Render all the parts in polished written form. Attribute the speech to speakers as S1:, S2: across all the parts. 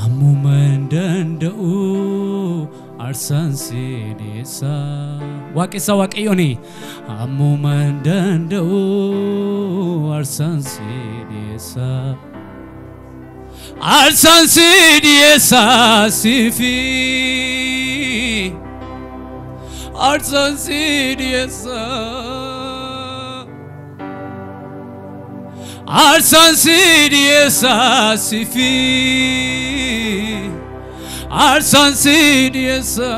S1: Ammuman danda'u arsan sidisa Waqisa waqiyoni Ammuman danda'u arsan sidisa Arsan sidisa sifi Arsan sidisa Arsan sidisa sifi Arsan sidisa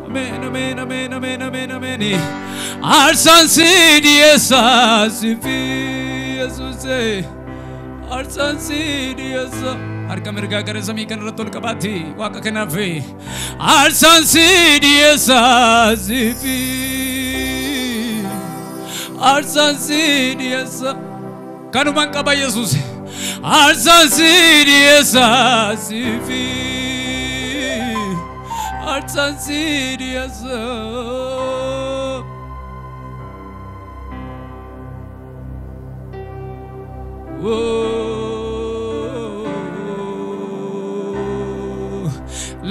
S1: Amen amen amen amen amen amen Arsan sidisa sifi Jesus Arsan sidisa Harka mirga gara zami kan ratul kabati waqa kanafi Arsan sidisa sifi Arsan sidisa Kanuman qaba Jesus Arsan sidisa sifi Arsan sidisa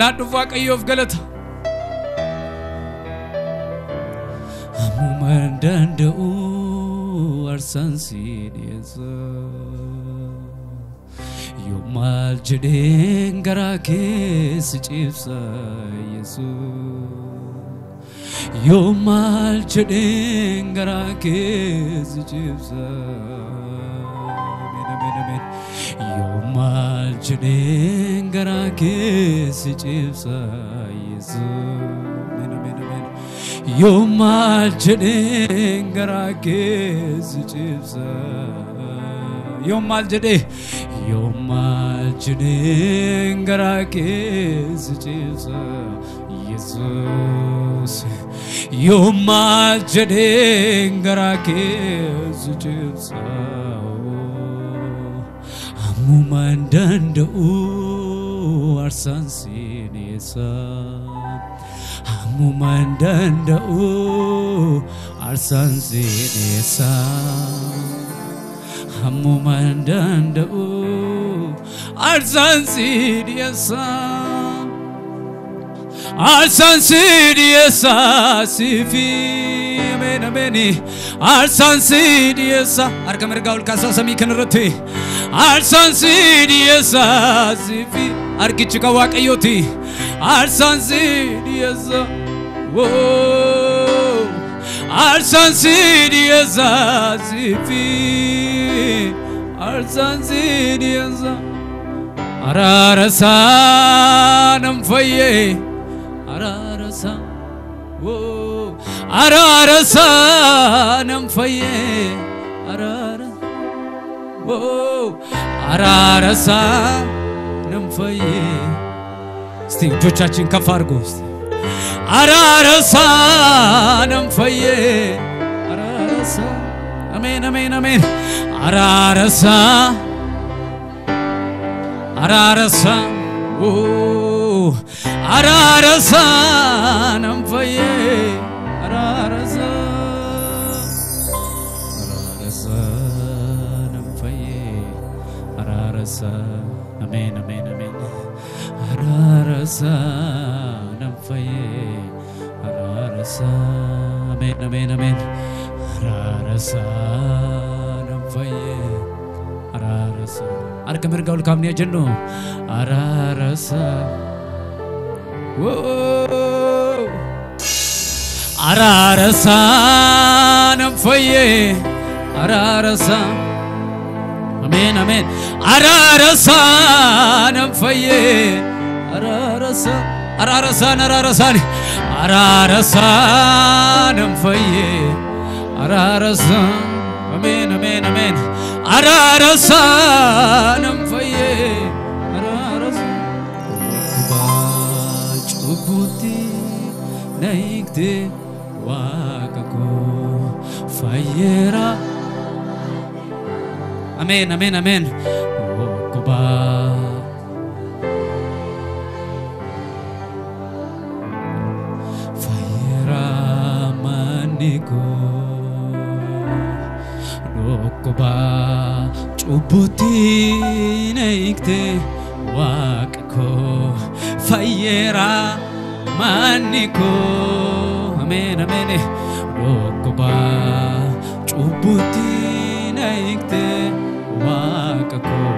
S1: La dufaaqayyoof galata Ammuman danda'u arsan sidisa Yomal jedheen garaa keessa cibsa Yesuus Yomal jedheen garaa keessa cibsa Amen amen amen Yomal jedheen garaa keessa cibsa Yesuus Amen amen amen Yomal jedheen garaa keessa cibsa Yomal jedheen garaa keessa cibsa Yesuus Yomal jedheen garaa keessa cibsa Ammuman danda'u arsan sidisa Ammuman danda'u arsan sidisa Ammuman danda'u arsan sidisa Arsan sidisa sifi Amen amen Arsan sidisa Harka mirga ol kaasaa samii kanarratti Arsan sidisa sifi Harkichi kan waaqayyooti Arsan sidisa Whoa Arsan sidisa sifi Arsan sidisa Ararasa namfaye Ararasa Whoa Ararasa namfaye Arara Whoa Ararasa namfaye Sti jochachin kaf argo Ararasa namfaye Ararasa Amen amen amen Ararasa Ararasa oh Ararasa namfaye Ararasa Ararasa namfaye Ararasa Amen amen amen Ararasa namfaye Ararasa Amen amen amen Ararasa namfaye Ararasa Harka mirga ol kaafnee jennu Ararasa Whoa Ararasa namfaye Ararasa Amen amen Ararasa namfaye Ararasa Ararasa Ararasa Ararasa namfaye Ararasa Amen amen amen Ararasa namfaye Ararasa Cubuti naikte waqako fayera Amen amen amen Kuba fayera maniko Kuba cubuti naikte واقكو فيرا مانيكو أمين أمين ركبا شوبوتي نايكتي واقكو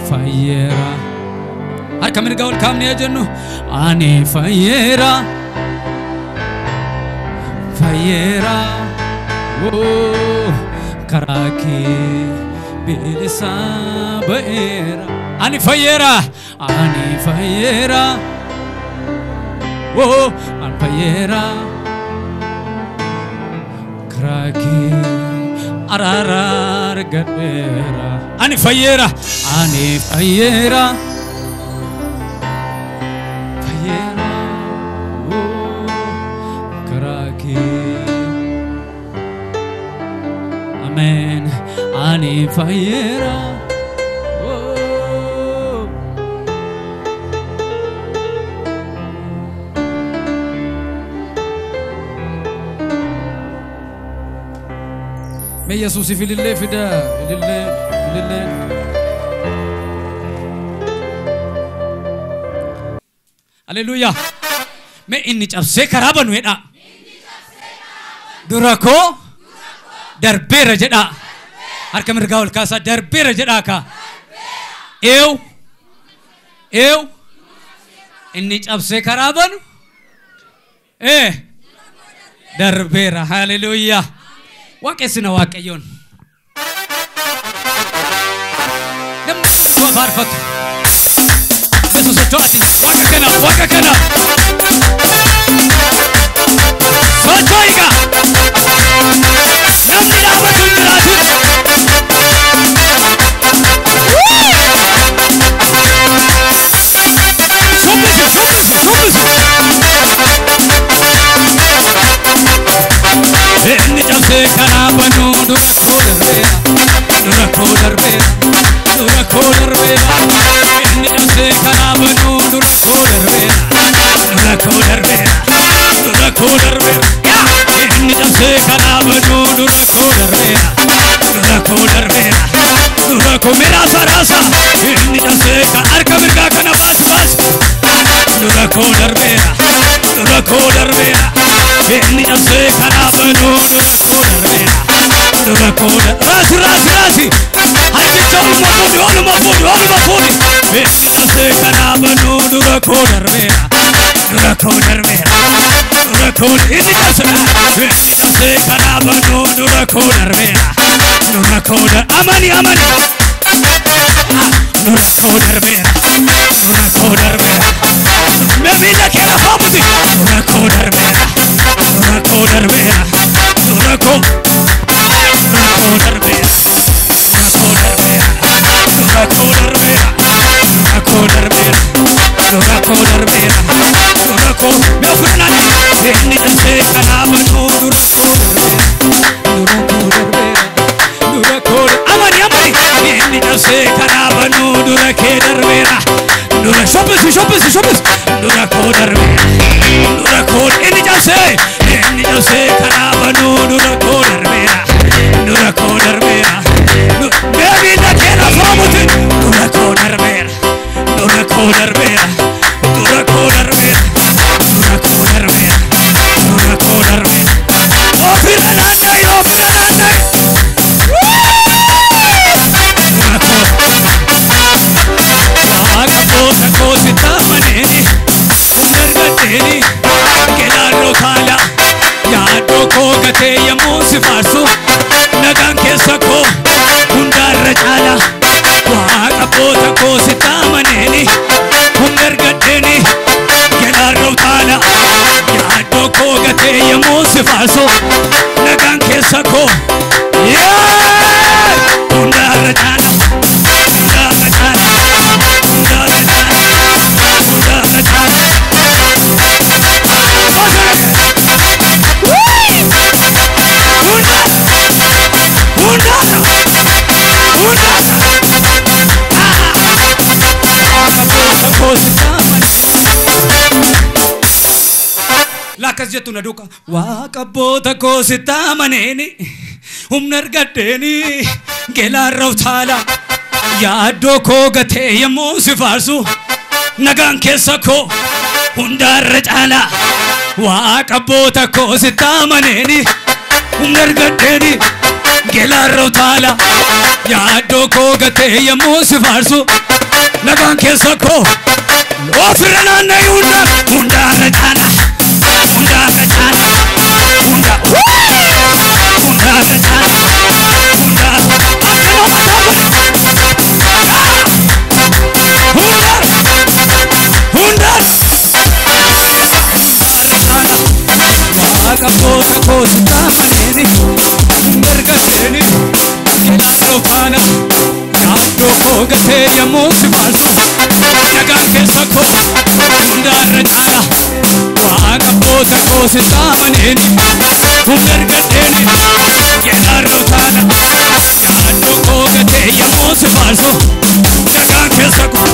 S1: فيرا هاي كمين قول كامني يا جنو أني فيرا فيرا كراكي بلسا بئرا أني فيرا أني فيرا أني فيرا كراكي أرارار قديرا أني فيرا أني فيرا فيرا كراكي أمين أني فيرا ما يسوع في الليل فدا الليل هللويا ما إني جابسه كرابن ويدا دراكو دربير جدا هركم رجال كاسا دربير جدا كا إيو إني جابسه كرابن دربير هللويا واقسنا واقيون نم وفارفت بس ستواتي واقكنا سوتويغا نمني دعوة جراتو شوبسو إني جالسة كنا بنو دورا كودر بيرا إني جالسة كنا بنو دورا كودر بيرا إني جالسة كنا بنو دورا كودر بيرا मेरा सरासा इन्हीं जैसे का अर्क मिर्गा का नबाज बाज दूरा को डर मेरा इन्हीं जैसे का नाबनो दूरा को डर रासी हर किचन मफूदी इन्हीं जैसे का नाबनो दूरा को डर मेरा इन्हीं जैसे का नाबनो दूरा को डर मेरा amani nurakoder mera me vida que la famuti nurakoder mera nurakoder mera me ofrena ni se canaba no إني جالسة كنا بنو دورا كودر ميرا دورا شوبس دورا كودر ميرا إني جالسة كنا بنو دورا كودر ميرا بيبي دا كنا فاموتين دورا كودر ميرا Farsu nagan ke sako hundar rajala waqa bota ko sitamaneni hundar gaddeni kelar rawtala yaado ko gate yamus farsu nagan ke sako hundar rajala Lakas jatu naduka waqabota ko sitamaneni humnar gaddeni gelar rawthala يا دوكو غتي يمو سفارسو نغان كيسكو هندار رجالا واقبوتا كو ستامنيني ونرغدني گلارو تالا يا دوكو غتي يمو سفارسو نغان كيسكو وفرنا نيونا هندار رجالا هندار رجالا هندار رجالا هندار Kaposa kosta maneni ngargateni kelaro pana yaado kogate yamosi masu nagan ke sako ndarjana wa kaposa kosta maneni ngargateni kelaro pana yaado kogate yamosi masu nagan ke sako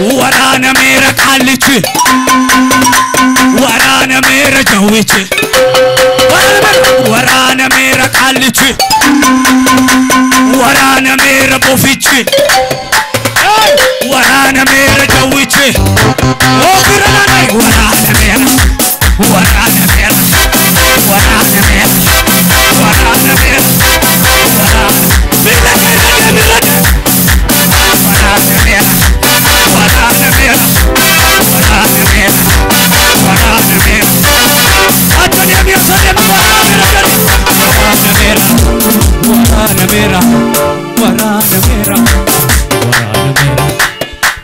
S1: ورانا ميرا قالتي ورانا ميرا جويتي ورانا ميرا قالتي ورانا ميرا بوفيتي ورانا ميرا جويتي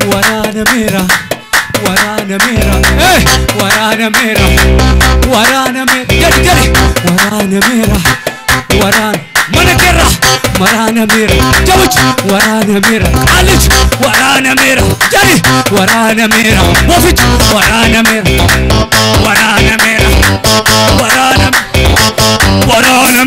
S1: ورانا ميرا ورانا ميرا ورانا ميرا ورانا ميرا ورانا ميرا جوج ورانا ميرا علج ورانا ميرا جري ورانا ميرا وفج ورانا ميرا ورانا ميرا ورانا waraana